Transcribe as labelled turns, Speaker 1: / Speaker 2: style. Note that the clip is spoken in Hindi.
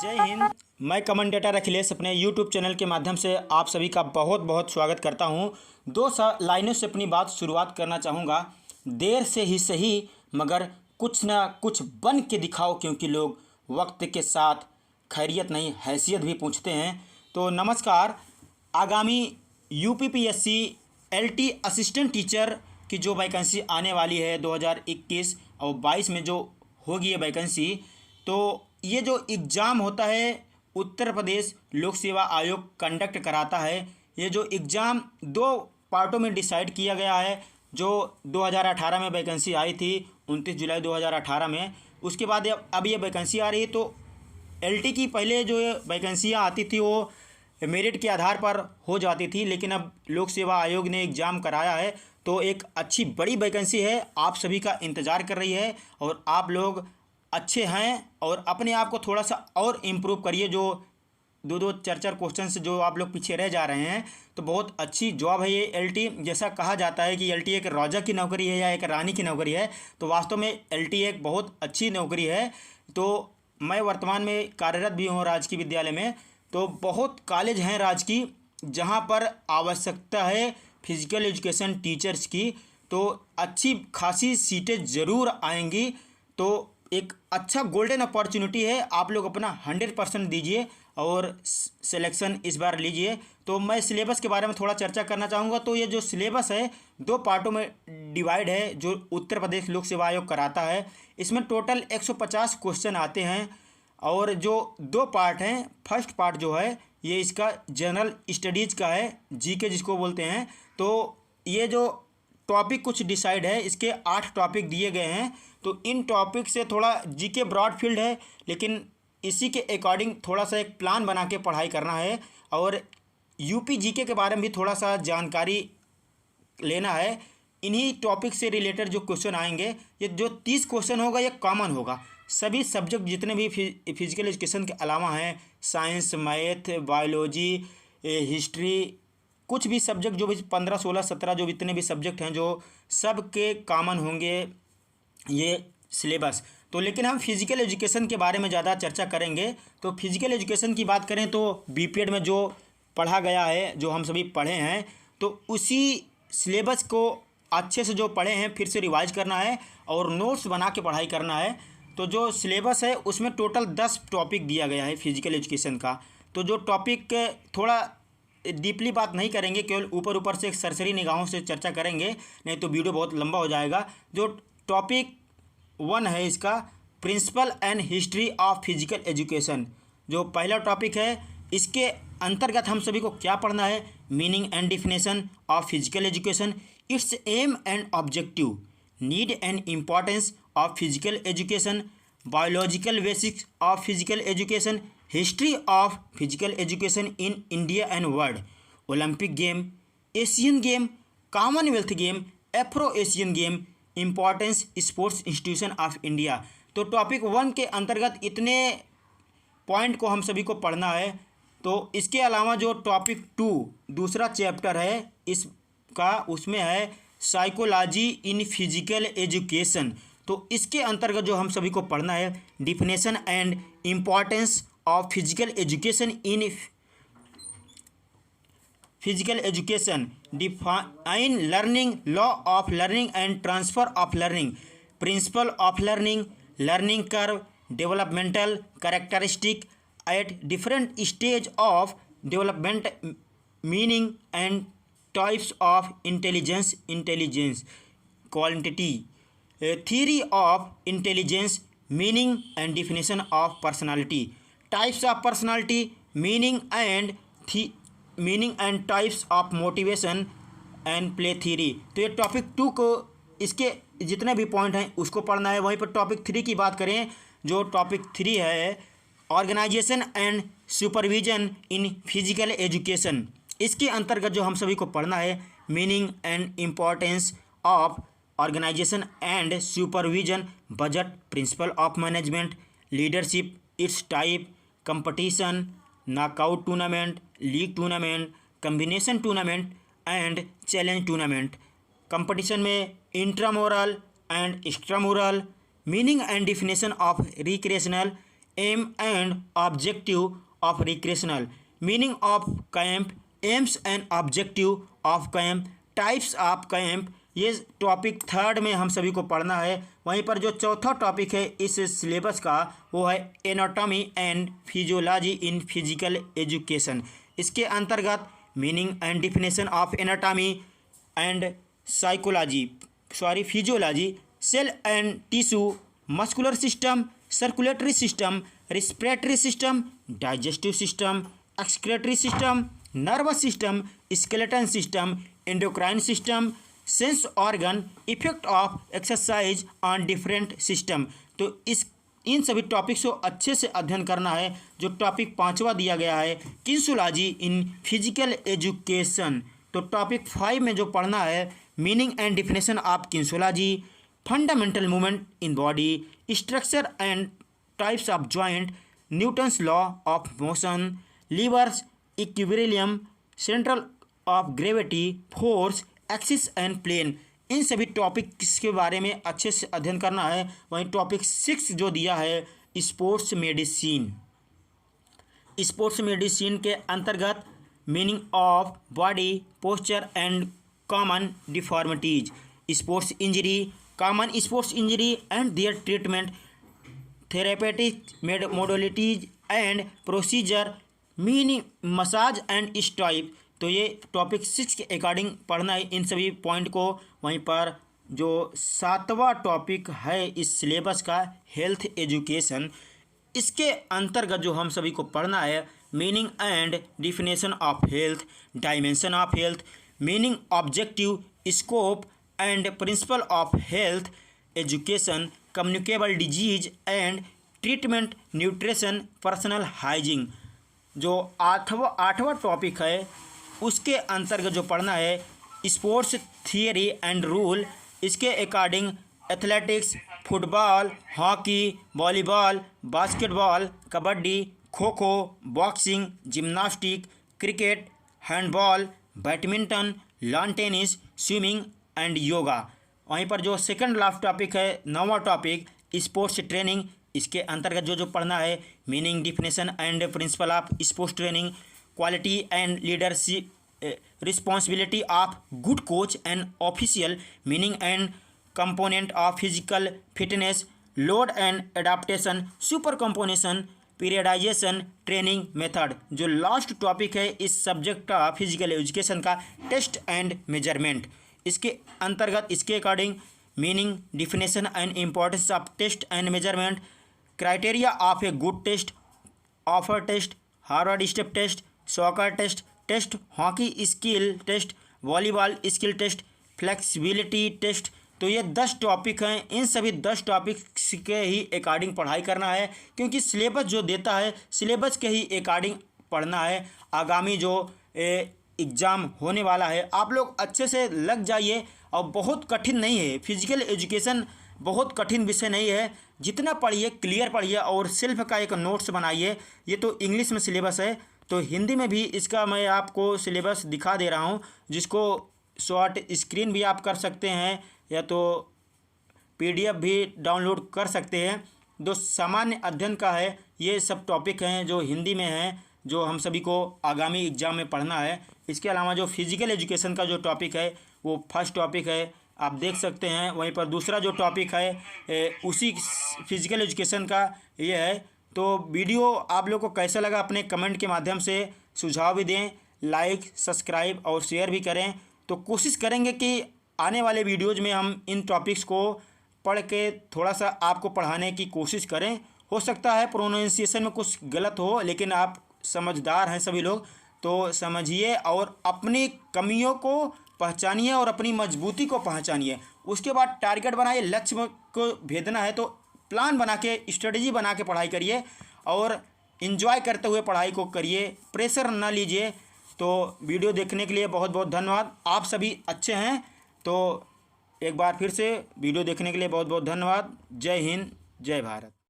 Speaker 1: जय हिंद। मैं कमेंटेटर अखिलेश अपने यूट्यूब चैनल के माध्यम से आप सभी का बहुत बहुत स्वागत करता हूं। दो लाइनों से अपनी बात शुरुआत करना चाहूँगा। देर से ही सही मगर कुछ ना कुछ बन के दिखाओ, क्योंकि लोग वक्त के साथ खैरियत नहीं हैसियत भी पूछते हैं। तो नमस्कार। आगामी यूपीपीएससी एलटी असिस्टेंट टीचर की जो वैकेंसी आने वाली है 2021 और 22 में जो होगी ये वैकेंसी, तो ये जो एग्ज़ाम होता है उत्तर प्रदेश लोक सेवा आयोग कंडक्ट कराता है। ये जो एग्ज़ाम दो पार्टों में डिसाइड किया गया है। जो 2018 में वैकेंसी आई थी 29 जुलाई 2018 में, उसके बाद अब ये वैकेंसी आ रही है। तो एलटी की पहले जो वैकेंसियाँ आती थी वो मेरिट के आधार पर हो जाती थी, लेकिन अब लोक सेवा आयोग ने एग्ज़ाम कराया है तो एक अच्छी बड़ी वैकेंसी है, आप सभी का इंतज़ार कर रही है। और आप लोग अच्छे हैं और अपने आप को थोड़ा सा और इम्प्रूव करिए। जो दो चार क्वेश्चन से जो आप लोग पीछे रह जा रहे हैं, तो बहुत अच्छी जॉब है ये एलटी। जैसा कहा जाता है कि एलटी एक राजा की नौकरी है या एक रानी की नौकरी है, तो वास्तव में एलटी एक बहुत अच्छी नौकरी है। तो मैं वर्तमान में कार्यरत भी हूँ राजकीय विद्यालय में। तो बहुत कॉलेज हैं राजकीय जहाँ पर आवश्यकता है फिजिकल एजुकेशन टीचर्स की, तो अच्छी खासी सीटें ज़रूर आएंगी। तो एक अच्छा गोल्डन अपॉर्चुनिटी है, आप लोग अपना 100% दीजिए और सिलेक्शन इस बार लीजिए। तो मैं सिलेबस के बारे में थोड़ा चर्चा करना चाहूँगा। तो ये जो सिलेबस है दो पार्टों में डिवाइड है, जो उत्तर प्रदेश लोक सेवा आयोग कराता है। इसमें टोटल 150 क्वेश्चन आते हैं और जो दो पार्ट हैं, फर्स्ट पार्ट जो है ये इसका जनरल स्टडीज़ का है, जीके जिसको बोलते हैं। तो ये जो टॉपिक कुछ डिसाइड है, इसके 8 टॉपिक दिए गए हैं। तो इन टॉपिक से थोड़ा जीके ब्रॉड फील्ड है, लेकिन इसी के अकॉर्डिंग थोड़ा सा एक प्लान बना के पढ़ाई करना है और यूपी जीके के बारे में भी थोड़ा सा जानकारी लेना है। इन्हीं टॉपिक से रिलेटेड जो क्वेश्चन आएंगे, ये जो 30 क्वेश्चन होगा ये कॉमन होगा। सभी सब्जेक्ट जितने भी फिजिकल एजुकेशन के अलावा हैं, साइंस, मैथ, बायोलॉजी, हिस्ट्री, कुछ भी सब्जेक्ट जो भी 15, 16, 17 जो जितने भी सब्जेक्ट हैं, जो सब के कॉमन होंगे ये सिलेबस। तो लेकिन हम फिजिकल एजुकेशन के बारे में ज़्यादा चर्चा करेंगे। तो फिजिकल एजुकेशन की बात करें तो बीपीएड में जो पढ़ा गया है, जो हम सभी पढ़े हैं, तो उसी सिलेबस को अच्छे से जो पढ़े हैं फिर से रिवाइज करना है और नोट्स बना के पढ़ाई करना है। तो जो सिलेबस है उसमें टोटल 10 टॉपिक दिया गया है फिजिकल एजुकेशन का। तो जो टॉपिक थोड़ा डीपली बात नहीं करेंगे, केवल ऊपर ऊपर से एक सरसरी निगाहों से चर्चा करेंगे, नहीं तो वीडियो बहुत लंबा हो जाएगा। जो टॉपिक 1 है इसका principle and history of physical education, जो पहला टॉपिक है, इसके अंतर्गत हम सभी को क्या पढ़ना है? Meaning and definition of physical education, its aim and objective, need and importance of physical education, biological basics of physical education, history of physical education in India and world, Olympic game, Asian game, Commonwealth game, Afro Asian game, importance sports institution of India. तो टॉपिक 1 के अंतर्गत इतने पॉइंट को हम सभी को पढ़ना है। तो इसके अलावा जो टॉपिक 2 दूसरा चैप्टर है इसका, उसमें है साइकोलॉजी इन फिजिकल एजुकेशन। तो इसके अंतर्गत जो हम सभी को पढ़ना है definition and importance of physical education in physical education, define learning, law of learning and transfer of learning, principle of learning, learning curve, developmental characteristic at different stage of development, meaning and types of intelligence, intelligence quantity, theory of intelligence, meaning and definition of personality, types of personality, meaning and types of motivation and play theory। तो ये टॉपिक 2 को इसके जितने भी पॉइंट हैं उसको पढ़ना है। वहीं पर टॉपिक 3 की बात करें, जो टॉपिक 3 है organisation and supervision in physical education, इसके अंतर्गत जो हम सभी को पढ़ना है meaning and importance of organisation and supervision, budget, principle of management, leadership, its type, competition, knockout tournament, league tournament, combination tournament and challenge tournament, competition में intramural and extramural, meaning and definition of recreational, aim and objective of recreational, meaning of camp, aims and objective of camp, types of camp, ये टॉपिक थर्ड में हम सभी को पढ़ना है। वहीं पर जो चौथा टॉपिक है इस सिलेबस का वो है anatomy and physiology in physical education. इसके अंतर्गत meaning and definition of anatomy and physiology, cell and tissue, muscular system, circulatory system, respiratory system, digestive system, excretory system, nervous system, skeleton system, endocrine system, sense organ, effect of exercise on different system. तो इन सभी टॉपिक्स को अच्छे से अध्ययन करना है। जो टॉपिक 5वां दिया गया है किन्सोलॉजी इन फिजिकल एजुकेशन, तो टॉपिक 5 में जो पढ़ना है meaning and definition of kinesiology, fundamental movement in body, structure and types of joint, Newton's law of motion, levers equilibrium, central of gravity, force, axis and plane, इन सभी टॉपिक्स के बारे में अच्छे से अध्ययन करना है। वहीं टॉपिक 6 जो दिया है स्पोर्ट्स मेडिसिन, स्पोर्ट्स मेडिसिन के अंतर्गत meaning of body posture and common deformities, sports injury, common sports injury and their treatment, therapeutic modalities and procedure, mini massage and stipe. तो ये टॉपिक 6 के अकॉर्डिंग पढ़ना है इन सभी पॉइंट को। वहीं पर जो 7वां टॉपिक है इस सिलेबस का हेल्थ एजुकेशन, इसके अंतर्गत जो हम सभी को पढ़ना है meaning and definition of health, dimension of health, meaning, objective, scope and principle of health education, communicable disease and treatment, nutrition, personal hygiene. जो आठवां टॉपिक है उसके अंतर्गत जो पढ़ना है स्पोर्ट्स थियरी एंड रूल, इसके according athletics, football, hockey, volleyball, basketball, kabaddi, kho kho, boxing, gymnastic, cricket, handball, badminton, lawn tennis, swimming and yoga. वहीं पर जो सेकंड लास्ट टॉपिक है 9वां टॉपिक स्पोर्ट्स ट्रेनिंग, इसके अंतर्गत जो पढ़ना है meaning, definition and principle of sports training, quality and leadership, responsibility of good coach and official, meaning and component of physical fitness, load and adaptation, super compensation, periodisation, training method. जो लास्ट टॉपिक है इस सब्जेक्ट का फिजिकल एजुकेशन का टेस्ट एंड मेजरमेंट, इसके अंतर्गत इसके according meaning, definition and importance of test and measurement, criteria of a good test, offer test, Harvard step test, soccer test, test hockey skill test, volleyball skill test, flexibility test. तो ये 10 टॉपिक हैं। इन सभी 10 टॉपिक्स के ही अकॉर्डिंग पढ़ाई करना है, क्योंकि सिलेबस जो देता है सिलेबस के ही अकॉर्डिंग पढ़ना है। आगामी जो एग्ज़ाम होने वाला है आप लोग अच्छे से लग जाइए, और बहुत कठिन नहीं है। फिजिकल एजुकेशन बहुत कठिन विषय नहीं है, जितना पढ़िए क्लियर पढ़िए और सेल्फ का एक नोट्स बनाइए। ये तो इंग्लिश में सिलेबस है, तो हिंदी में भी इसका मैं आपको सिलेबस दिखा दे रहा हूँ, जिसको शॉर्ट स्क्रीन भी आप कर सकते हैं या तो PDF भी डाउनलोड कर सकते हैं। जो सामान्य अध्ययन का है ये सब टॉपिक हैं जो हिंदी में हैं, जो हम सभी को आगामी एग्ज़ाम में पढ़ना है। इसके अलावा जो फिजिकल एजुकेशन का जो टॉपिक है वो फर्स्ट टॉपिक है, आप देख सकते हैं। वहीं पर दूसरा जो टॉपिक है उसी फिजिकल एजुकेशन का ये है। तो वीडियो आप लोग को कैसा लगा अपने कमेंट के माध्यम से सुझाव भी दें, लाइक, सब्सक्राइब और शेयर भी करें। तो कोशिश करेंगे कि आने वाले वीडियोज़ में हम इन टॉपिक्स को पढ़ के थोड़ा सा आपको पढ़ाने की कोशिश करें। हो सकता है प्रोनाउंसिएशन में कुछ गलत हो, लेकिन आप समझदार हैं सभी लोग, तो समझिए और अपनी कमियों को पहचानिए और अपनी मजबूती को पहचानिए। उसके बाद टारगेट बनाइए, लक्ष्य को भेदना है तो प्लान बना के, स्ट्रेटजी बना के पढ़ाई करिए और एंजॉय करते हुए पढ़ाई को करिए, प्रेशर ना लीजिए। तो वीडियो देखने के लिए बहुत बहुत धन्यवाद। आप सभी अच्छे हैं, तो एक बार फिर से वीडियो देखने के लिए बहुत बहुत धन्यवाद। जय हिंद, जय भारत।